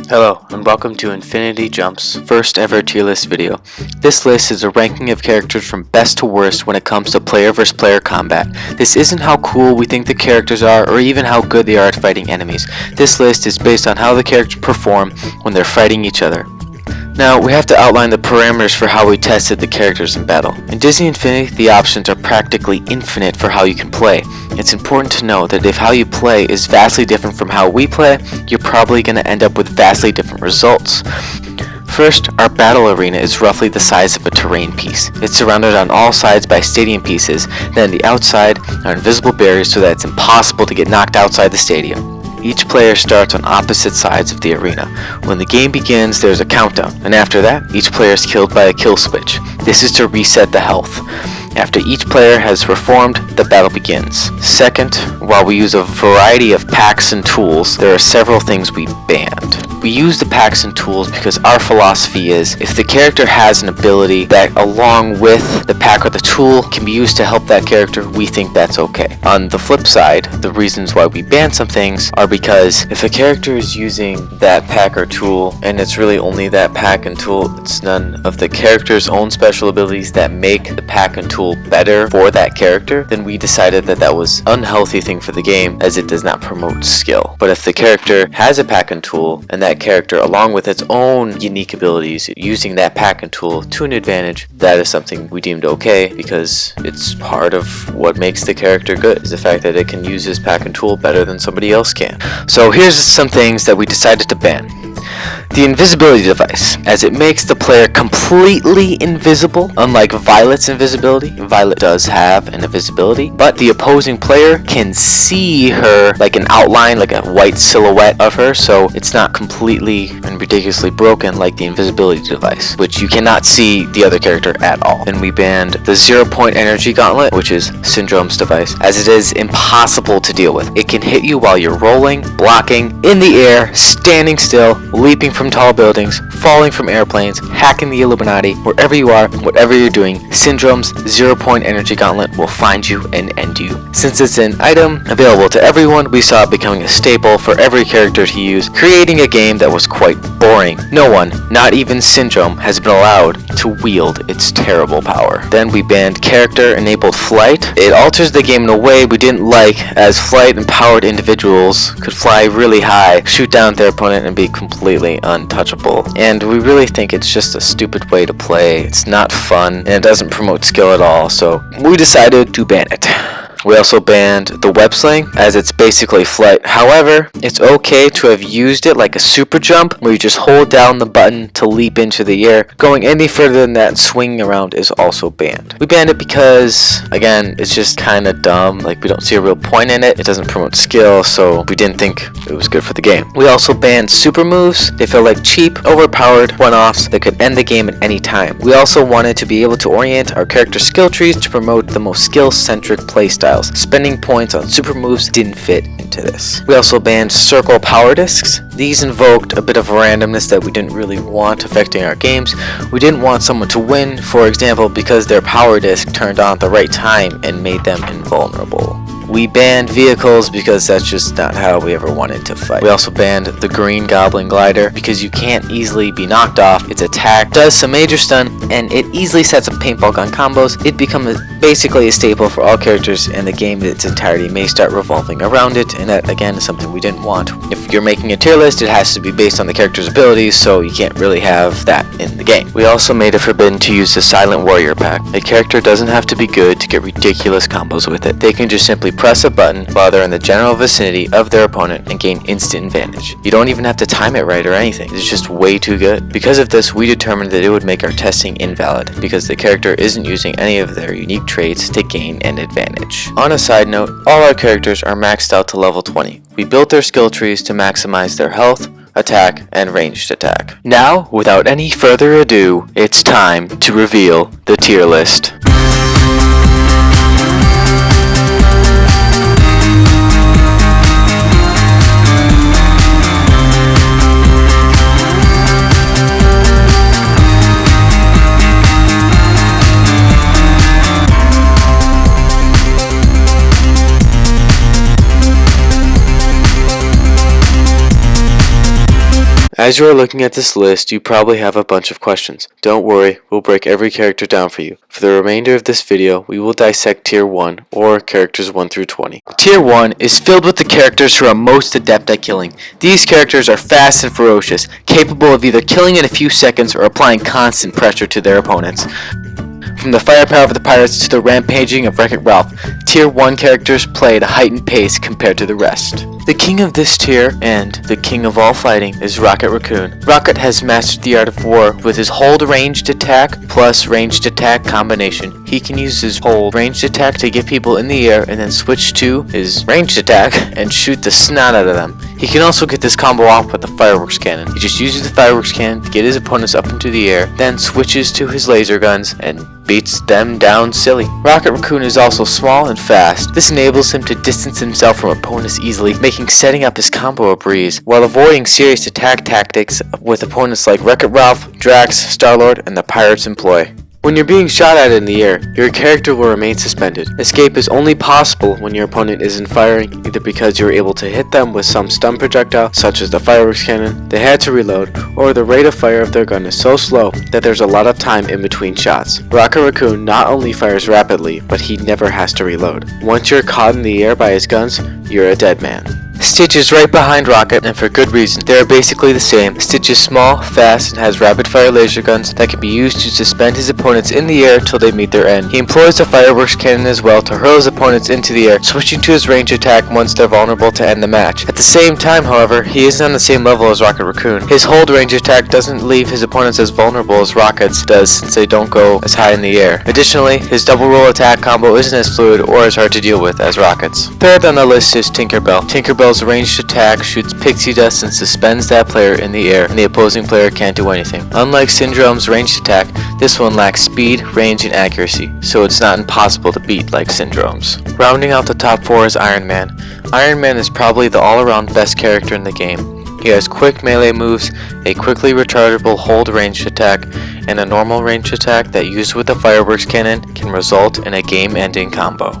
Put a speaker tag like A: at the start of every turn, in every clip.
A: Hello and welcome to Infinity Jump's first ever tier list video. This list is a ranking of characters from best to worst when it comes to player vs player combat. This isn't how cool we think the characters are or even how good they are at fighting enemies. This list is based on how the characters perform when they're fighting each other. Now, we have to outline the parameters for how we tested the characters in battle. In Disney Infinity, the options are practically infinite for how you can play. It's important to know that if how you play is vastly different from how we play, you're probably going to end up with vastly different results. First, our battle arena is roughly the size of a terrain piece. It's surrounded on all sides by stadium pieces, then the outside are invisible barriers so that it's impossible to get knocked outside the stadium. Each player starts on opposite sides of the arena. When the game begins, there's a countdown, and after that, each player is killed by a kill switch. This is to reset the health. After each player has reformed, the battle begins. Second, while we use a variety of packs and tools, there are several things we banned. We use the packs and tools because our philosophy is, if the character has an ability that along with the pack or the tool can be used to help that character, we think that's okay. On the flip side, the reasons why we ban some things are because if a character is using that pack or tool and it's really only that pack and tool, it's none of the character's own special abilities that make the pack and tool better for that character, then we decided that that was an unhealthy thing for the game as it does not promote skill. But if the character has a pack and tool and that character along with its own unique abilities using that pack and tool to an advantage, that is something we deemed okay because it's part of what makes the character good, is the fact that it can use his pack and tool better than somebody else can. So here's some things that we decided to ban. The invisibility device, as it makes the player completely invisible. Unlike Violet's invisibility, Violet does have an invisibility, but the opposing player can see her like an outline, like a white silhouette of her, so it's not completely and ridiculously broken like the invisibility device, which you cannot see the other character at all. Then we banned the 0-point energy gauntlet, which is Syndrome's device, as it is impossible to deal with. It can hit you while you're rolling, blocking, in the air, standing still, leaping from tall buildings, falling from airplanes, hacking the Illuminati, wherever you are, whatever you're doing, Syndrome's 0-point energy gauntlet will find you and end you. Since it's an item available to everyone, we saw it becoming a staple for every character to use, creating a game that was quite boring. No one, not even Syndrome, has been allowed to wield its terrible power. Then we banned character-enabled flight. It alters the game in a way we didn't like, as flight-empowered individuals could fly really high, shoot down their opponent, and be completely untouchable. And we really think it's just a stupid way to play. It's not fun, and it doesn't promote skill at all, so we decided to ban it. We also banned the web sling, as it's basically flight. However, it's okay to have used it like a super jump, where you just hold down the button to leap into the air. Going any further than that and swinging around is also banned. We banned it because, again, it's just kind of dumb. Like, we don't see a real point in it. It doesn't promote skill, so we didn't think it was good for the game. We also banned super moves. They feel like cheap, overpowered one-offs that could end the game at any time. We also wanted to be able to orient our character skill trees to promote the most skill-centric playstyles. Spending points on super moves didn't fit into this. We also banned circle power discs. These invoked a bit of randomness that we didn't really want affecting our games. We didn't want someone to win, for example, because their power disc turned on at the right time and made them invulnerable. We banned vehicles because that's just not how we ever wanted to fight. We also banned the green goblin glider because you can't easily be knocked off. Its attack does some major stun and it easily sets up paintball gun combos. It becomes basically a staple for all characters, and the game in its entirety may start revolving around it, and that again is something we didn't want. If you're making a tier list, it has to be based on the character's abilities, so you can't really have that in the game. We also made it forbidden to use the Silent Warrior pack. A character doesn't have to be good to get ridiculous combos with it. They can just simply press a button while they're in the general vicinity of their opponent and gain instant advantage. You don't even have to time it right or anything. It's just way too good. Because of this, we determined that it would make our testing invalid because the character isn't using any of their unique traits to gain an advantage. On a side note, all our characters are maxed out to level 20. We built their skill trees to maximize their health, attack, and ranged attack. Now, without any further ado, it's time to reveal the tier list. As you are looking at this list, you probably have a bunch of questions. Don't worry, we'll break every character down for you. For the remainder of this video, we will dissect Tier 1, or characters 1 through 20. Tier 1 is filled with the characters who are most adept at killing. These characters are fast and ferocious, capable of either killing in a few seconds or applying constant pressure to their opponents. From the firepower of the pirates to the rampaging of Wreck-It Ralph, Tier 1 characters play at a heightened pace compared to the rest. The king of this tier, and the king of all fighting, is Rocket Raccoon. Rocket has mastered the art of war with his hold ranged attack plus ranged attack combination. He can use his hold ranged attack to get people in the air and then switch to his ranged attack and shoot the snot out of them. He can also get this combo off with the fireworks cannon. He just uses the fireworks cannon to get his opponents up into the air, then switches to his laser guns and beats them down silly. Rocket Raccoon is also small and fast. This enables him to distance himself from opponents easily, making setting up his combo a breeze, while avoiding serious attack tactics with opponents like Wreck-It Ralph, Drax, Star-Lord, and the pirates employ. When you're being shot at in the air, your character will remain suspended. Escape is only possible when your opponent isn't firing, either because you're able to hit them with some stun projectile, such as the fireworks cannon, they had to reload, or the rate of fire of their gun is so slow that there's a lot of time in between shots. Rocket Raccoon not only fires rapidly, but he never has to reload. Once you're caught in the air by his guns, you're a dead man. Stitch is right behind Rocket, and for good reason. They are basically the same. Stitch is small, fast, and has rapid-fire laser guns that can be used to suspend his opponents in the air till they meet their end. He employs the fireworks cannon as well to hurl his opponents into the air, switching to his range attack once they're vulnerable to end the match. At the same time, however, he isn't on the same level as Rocket Raccoon. His hold range attack doesn't leave his opponents as vulnerable as Rocket's does, since they don't go as high in the air. Additionally, his double roll attack combo isn't as fluid or as hard to deal with as Rocket's. Third on the list is Tinkerbell. Tinkerbell's ranged attack shoots pixie dust and suspends that player in the air, and the opposing player can't do anything. Unlike Syndrome's ranged attack, this one lacks speed, range, and accuracy, so it's not impossible to beat like Syndrome's. Rounding out the top 4 is Iron Man. Iron Man is probably the all-around best character in the game. He has quick melee moves, a quickly rechargeable hold ranged attack, and a normal ranged attack that used with the fireworks cannon can result in a game-ending combo.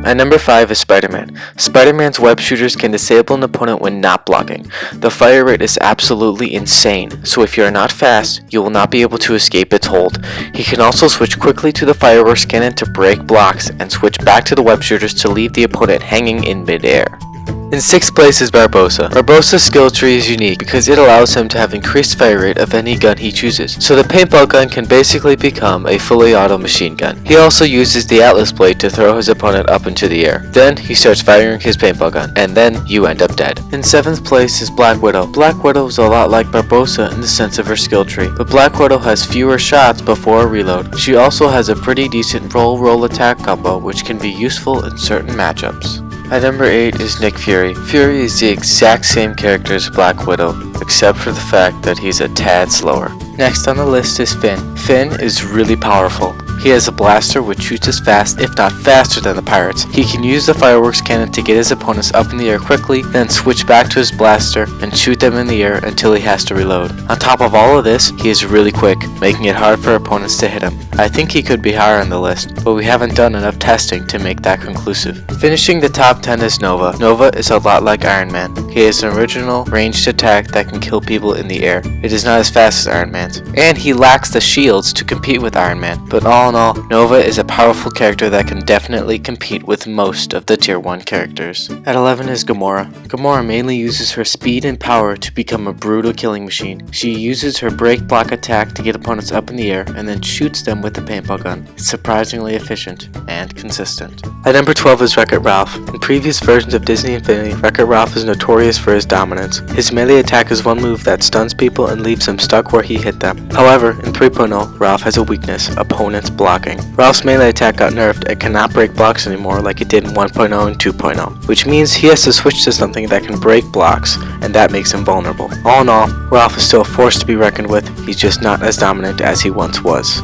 A: At number 5 is Spider-Man. Spider-Man's web shooters can disable an opponent when not blocking. The fire rate is absolutely insane, so if you are not fast, you will not be able to escape its hold. He can also switch quickly to the fireworks cannon to break blocks, and switch back to the web shooters to leave the opponent hanging in mid-air. In 6th place is Barbossa. Barbossa's skill tree is unique because it allows him to have increased fire rate of any gun he chooses, so the paintball gun can basically become a fully auto machine gun. He also uses the Atlas blade to throw his opponent up into the air. Then he starts firing his paintball gun, and then you end up dead. In 7th place is Black Widow. Black Widow is a lot like Barbossa in the sense of her skill tree, but Black Widow has fewer shots before a reload. She also has a pretty decent roll attack combo, which can be useful in certain matchups. At number 8 is Nick Fury. Fury is the exact same character as Black Widow, except for the fact that he's a tad slower. Next on the list is Finn. Finn is really powerful. He has a blaster which shoots as fast, if not faster than the pirates. He can use the fireworks cannon to get his opponents up in the air quickly, then switch back to his blaster and shoot them in the air until he has to reload. On top of all of this, he is really quick, making it hard for opponents to hit him. I think he could be higher on the list, but we haven't done enough testing to make that conclusive. Finishing the top 10 is Nova. Nova is a lot like Iron Man. He has an original ranged attack that can kill people in the air. It is not as fast as Iron Man's, and he lacks the shields to compete with Iron Man, but all in all, Nova is a powerful character that can definitely compete with most of the tier 1 characters. At 11 is Gamora. Gamora mainly uses her speed and power to become a brutal killing machine. She uses her break block attack to get opponents up in the air and then shoots them with the paintball gun. It's surprisingly efficient and consistent. At number 12 is Wreck-It Ralph. In previous versions of Disney Infinity, Wreck-It Ralph is notorious for his dominance. His melee attack is one move that stuns people and leaves them stuck where he hit them. However, in 3.0, Ralph has a weakness: opponents blocking. Ralph's melee attack got nerfed and cannot break blocks anymore like it did in 1.0 and 2.0, which means he has to switch to something that can break blocks, and that makes him vulnerable. All in all, Ralph is still a force to be reckoned with. He's just not as dominant as he once was.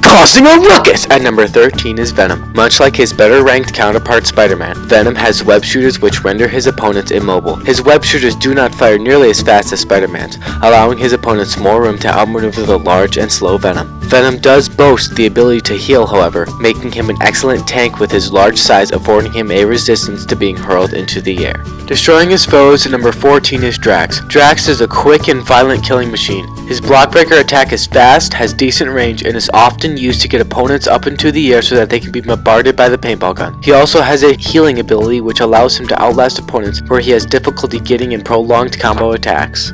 A: Causing a ruckus! At number 13 is Venom. Much like his better ranked counterpart Spider-Man, Venom has web shooters which render his opponents immobile. His web shooters do not fire nearly as fast as Spider-Man's, allowing his opponents more room to outmaneuver the large and slow Venom. Venom does boast the ability to heal, however, making him an excellent tank with his large size affording him a resistance to being hurled into the air. Destroying his foes at number 14 is Drax. Drax is a quick and violent killing machine. His block breaker attack is fast, has decent range, and is often used to get opponents up into the air so that they can be bombarded by the paintball gun. He also has a healing ability which allows him to outlast opponents where he has difficulty getting in prolonged combo attacks.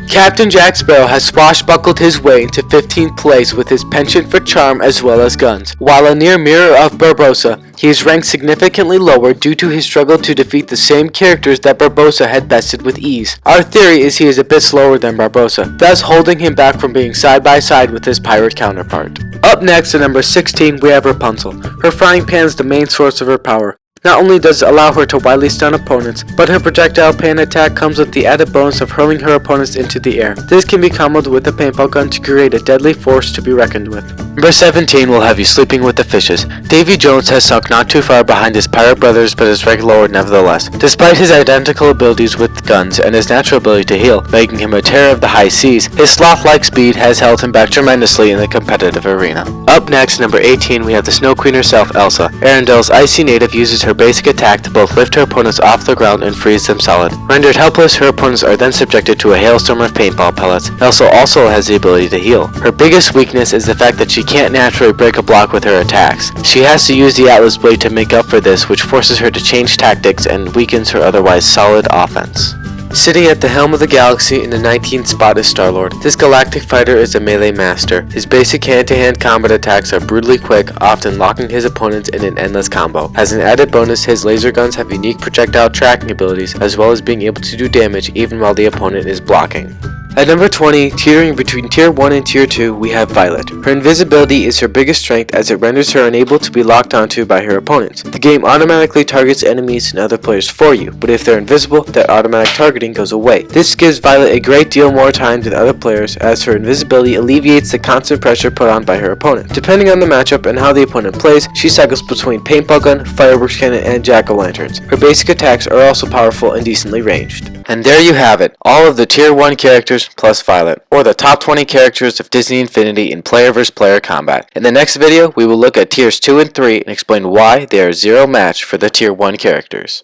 A: Captain Jack Sparrow has swashbuckled his way into 15th place with his penchant for charm as well as guns. While a near mirror of Barbossa, he is ranked significantly lower due to his struggle to defeat the same characters that Barbossa had bested with ease. Our theory is he is a bit slower than Barbossa, thus holding him back from being side by side with his pirate counterpart. Up next at number 16 we have Rapunzel. Her frying pan is the main source of her power. Not only does it allow her to widely stun opponents, but her projectile pan attack comes with the added bonus of hurling her opponents into the air. This can be comboed with a paintball gun to create a deadly force to be reckoned with. Number 17 will have you sleeping with the fishes. Davy Jones has sunk not too far behind his pirate brothers but is ranked lower nevertheless. Despite his identical abilities with guns and his natural ability to heal, making him a terror of the high seas, his sloth-like speed has held him back tremendously in the competitive arena. Up next, number 18, we have the Snow Queen herself, Elsa. Arendelle's icy native uses her basic attack to both lift her opponents off the ground and freeze them solid. Rendered helpless, her opponents are then subjected to a hailstorm of paintball pellets. Elsa also has the ability to heal. Her biggest weakness is the fact that she can't naturally break a block with her attacks. She has to use the Atlas Blade to make up for this, which forces her to change tactics and weakens her otherwise solid offense. Sitting at the helm of the galaxy in the 19th spot is Star-Lord. This galactic fighter is a melee master. His basic hand-to-hand combat attacks are brutally quick, often locking his opponents in an endless combo. As an added bonus, his laser guns have unique projectile tracking abilities, as well as being able to do damage even while the opponent is blocking. At number 20, teetering between Tier 1 and Tier 2, we have Violet. Her invisibility is her biggest strength as it renders her unable to be locked onto by her opponents. The game automatically targets enemies and other players for you, but if they're invisible, that automatic targeting goes away. This gives Violet a great deal more time than other players as her invisibility alleviates the constant pressure put on by her opponent. Depending on the matchup and how the opponent plays, she cycles between paintball gun, fireworks cannon, and jack-o'-lanterns. Her basic attacks are also powerful and decently ranged. And there you have it, all of the Tier 1 characters plus Violet, or the top 20 characters of Disney Infinity in player vs player combat. In the next video, we will look at Tiers 2 and 3 and explain why they are zero match for the Tier 1 characters.